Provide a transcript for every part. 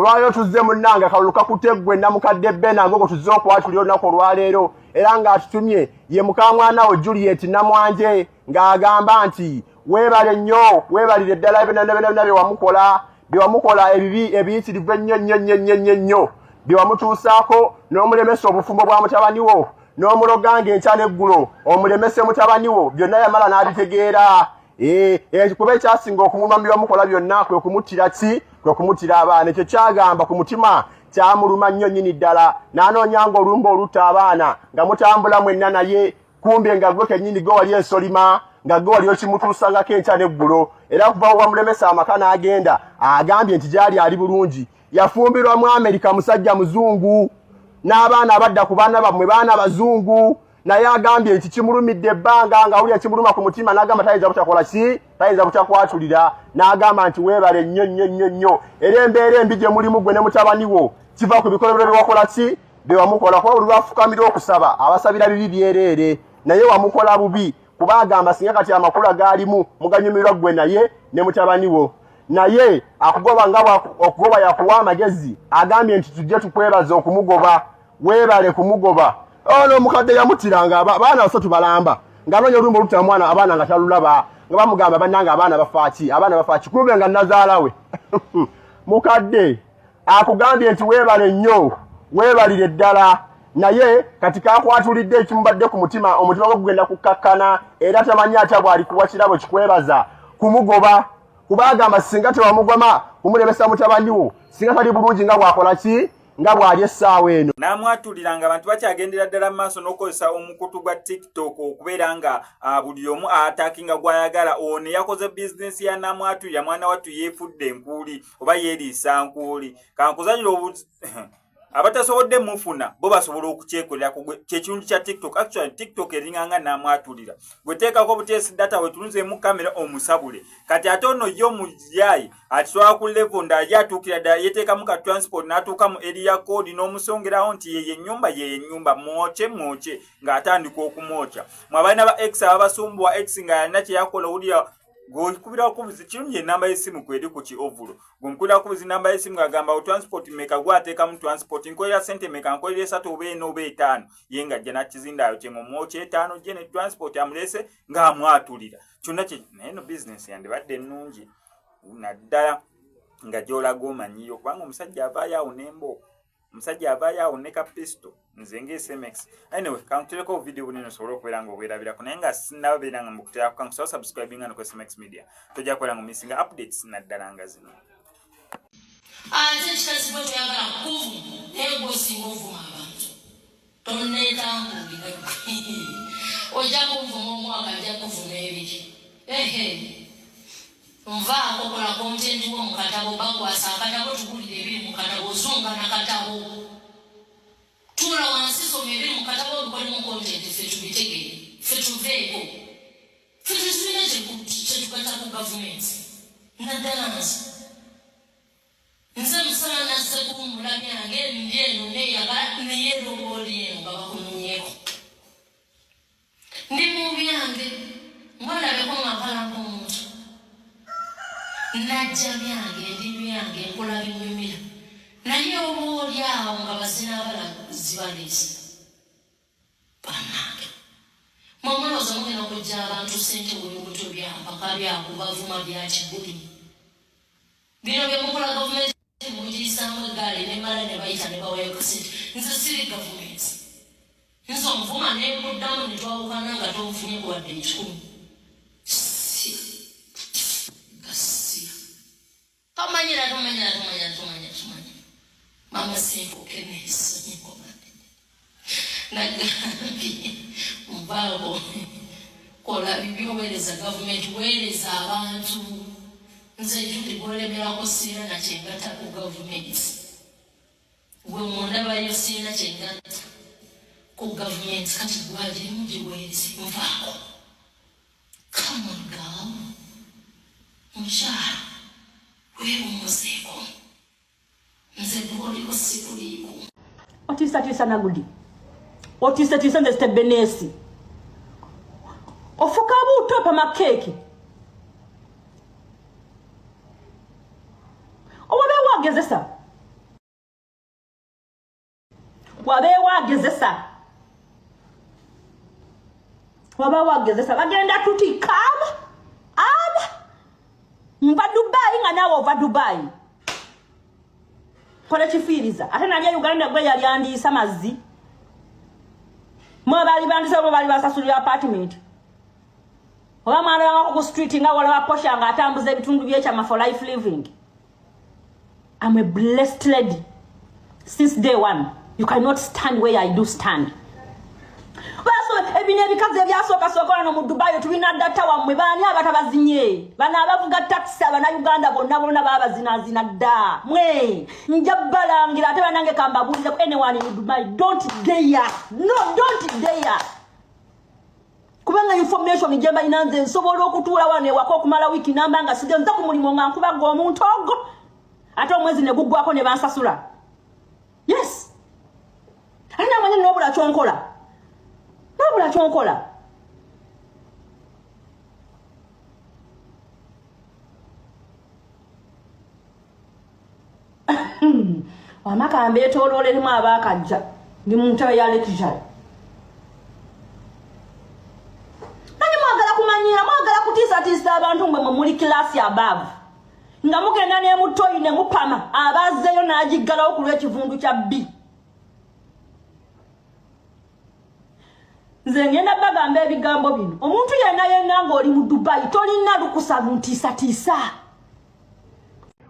olwaleero tuzze munnanga kaluluka kuteggwe namukadde bena ngo tuzze okwatulira olunaku olwaleero era ng'atutumye ye mukamwana we Juliet Namwanje ng'agamba nti weebale nnyo weebalire ddala ebinana bye wamukola ebibi ebiyitirivu ennyo bye wamutuusaako n'omulemesa obufumbo bwa mutabani wo n'omuloganga enkya n'eggulo omulemese mutabani wo byonna yamala n'abitegeera kuba ekyasinga okumuluma mu byamukola byonna kwe kumuttira kwe kumuttira abaana ekyo kyagamba ku mutima kyamuluma nnyo nnyini ddala n'anoonyanga olumba olutta abaana nga mutambula mwenna naye kumbe nga gwe kennyini gwe wali ensolima nga gwe wali okimutuusangako enkya n'eggulo era kuva wamulemesa amaka n'agenda agambye nti gyali ali bulungi yafumbirwa mu Amerika musajja muzungu n'abaana abadda ku baana bammwe baana bazungu naye agambye nti kimulumidde ebbanga nga wulya kimuluma ku mutima n'agamba tayinza butakola ki tayinza butakwatulira n'agamba nti weebale nnyo era embeera embi gye mulimu gwe ne mutabani wo kiva ku bikolobero bye wakola ki bye wamukola kuba buli lwafukamira okusaba abasabira bibi byereere naye wamukola bubi kuba agamba singa kati amakulu agaalimu muganyumirwa gwe naye ne mutabani wo naye akugoba nga okugoba yakuwa amagezi agambye nti tujje tukwebaza okumugoba weebale kumugoba ono omukadde yamutiranga abaana basatu balamba ng'anoonya olumba olutta mwana abaana nga talulaba nga bamugamba bannanga abaana bafaaki kumbe nga nazaala we mukadde akugambye nti weebale nnyo weebalire ddala naye kati kakwatulidde ekimubadde ku mutima omutima gwe gugenda kukkakkana era tamanyi atya bw'ali kuwa kirabo kikwebaza kumugoba kuba agamba singa tewamugoma kumulemesa mutabani wo singa tali bulungi nga bw'akola ki nga bw'ali essaawa eno n'amwatuliranga abantu bakyagendera ddala mu maaso n'okozesa omukutu gwa TikTok okubeera nga buli omu atakinga gwayagala. Ono yakoze bizinesi ya namwatulira mwana wattu yeefudde enkuuli oba yeeriisa nkuuli kankuzanyira abatasobodde mufuna bo basobola okukyekolera kyekintu kya TikTok. Actually TikTok eringanga namwatulira gweteekako buteesi data wetunuzemu kamera omusabule kati ate ono yo muyayi atitwala ku level ndali atuukira ddala yeteekamu ka transport n'atuuka mu area code n'omusongeraho nti yeye ennyumba mwoce ng'atandika okumwokya. Mwabalina ba X ababasumbuwa X nga yalina kye yakola owulira gokubira okubuzi kirungi enamba y'essimu kweri ku ki ovulo gomukubira okubuzi namba y'essimu agamba transport meka gwateeka mu transport nkolera sente meka nkolera 3 oba 4 oba 5 ye nga ajja nakizindayo kyemomwoki 5 gye ne transport amulese ng'amwatulira kyonna kye naye no business yandibadde ennungi naddala nga gy'olaga omanyiyo kubanga omusajja avaayo awo n'embooko omusajja avaayo awo ne kapisto nze ng'SMX. Anyway, kankutereko video bunene osobola okubeera ng'obwerabirako naye nga sinnababeera nga mbukuterako kankusaba subscribinga no ku SMX Media tojja kubeera ng'omissinga updates naddala nga zino. Ate kikazibwa toyagala kuvu naye gw'osinga ovuma abantu tonneetambulira ojja kuvuma omwaka ajja kuvuma ebiri nvaako kola kontenti wo mu katabo bakwasa akatabo tukulira ebiri mu katabo ozunga nakatabo tula wansi soma ebiri mu katabo obikolimu kontenti ffe tubitegere ffe tuveeko ffe tetulina kyetukwata ku gavumenti naddala nze musala nazze kuwummula byange ndi eno neyagala neyeerobooli eno nga bakunyeko ndi mu byange ngolabeko ngampalako omuntu najja byange ndi byange nkola binyumira naye oba oli awo nga bazina abalaguzi baleese bannange mwomulowooza mugenda okujja abantu sente bwebibuto byampaka byakubavuma byakiguli bino byemukola gavumenti mugiyisaamu eggaali nemala ne bayita ne bawayo kasente nze siri gavumenti nze omuvuma nekuddamu ne twawukana nga tonfunye kuwadde ekikumi tomanyira mama simpuke nesonyikomane nagambye mubaawo kola bibi oweereza gavumenti weereza abantu nze jundi gwolemerako siina nakyengata ku gavumenti gwe mundabayo siina kyengata ku gavumenti kati gwagirimu giweereze nvaako kamugawo mukyala weewumuzeeko nze gwoliko sikuliiko otiisatiisa nagudi otiisatiisa nze sitebenesi ofuka buuto pa makeeki owabe wagezesa wagezesa bagenda tuti kama aba mva Dubai nga nawo ova Dubai kola kifiriza ate nalya Uganda gwe yali andisa mazzi mwa bali bandisa bo bali basasulira apartment oba mwana wangu ku street nga wala waposha nga atambuza ebitundu by'ekyama for life living. I'm a blessed lady since day one. You cannot stand where I do stand. Baso ebine bikaze byasoka sokola no mu Dubai tulina data wa mwe bani abatabazinye bana abavuga taxi abana Uganda bonna baba zina da mwe njabalangira ate banange kambabulize ku anyone in Dubai. Don't dare, no, don't dare. Kubanga information njemba inanze nsobola okutula wane wako kumala wiki namba nga sigenza ku mulimo nga nkuba go omuntu ogo ate omwezi ne guggwako ne bansasula. Yes, ana mwenye nobula chonkola wamaka ambeto ololerimu abakajja ndi muntu yalekijala mwagala kutisa abantu mwe muri class above nga mugenda ne mutoyi ne mupama abazeyo najigala okulwa ekivundu kya B. Nze ngenda bagamba ebigambo bino omuntu yenna ng'oli mu Dubai tolina lukusa ntiisa.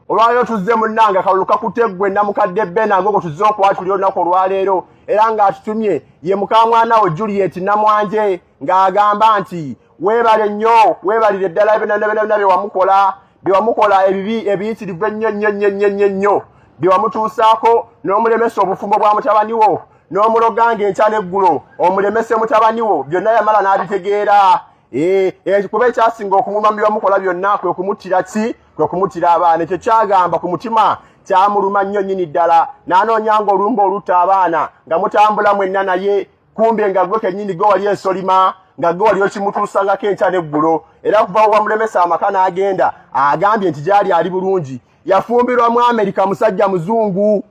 Olwaleero tuzze munnanga kaluluka kuteggwe namukadde Benango ngo tuzze okwatulira olunaku olwaleero era ng'atutumye ye mukamwana we Juliet Namwanje ng'agamba nti weebale nnyo weebalire ddala byonna byewamukola ebibi ebiyitirivu ennyo byewamutuusaako n'omulemesa obufumbo bwa mutabani wo n'omuloganga enkya n'eggulo omulemese mutabani wo byonna yamala n'abitegeera. Kuba ekyasinga okumuluma mu byewamukola byonna kwe kumuttira abaana. Ekyo kyagamba ku mutima kyamuluma nnyo nnyini ddala n'anoonyanga olumba olutta abaana nga mutambula mwenna naye kumbe nga gwe kennyini gwe wali ensolima nga gwe wali okimutuusangako enkya n'eggulo. Era kuva wamulemesa amaka n'agenda agambye nti gyali ali bulungi. Yafumbirwa mu Amerika musajja muzungu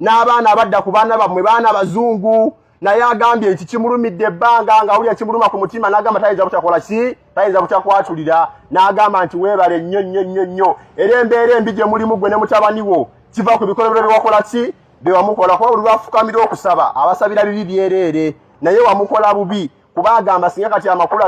n'abaana abadda ku baana bamwe baana bazungu naye agambye nti kimulumidde ebbanga nga wuli ekimuluma ku mutima n'agamba tayinza butakola ki tayinza butakwatulira n'agamba nti weebale nnyo era embeera embi gye mulimu gwe ne mutabani wo kiva ku bikolobero byewakola ki byewamukola kuba buli lwafukamira okusaba abasabira bibi byereere naye wamukola bubi kuba agamba singa kati amakulu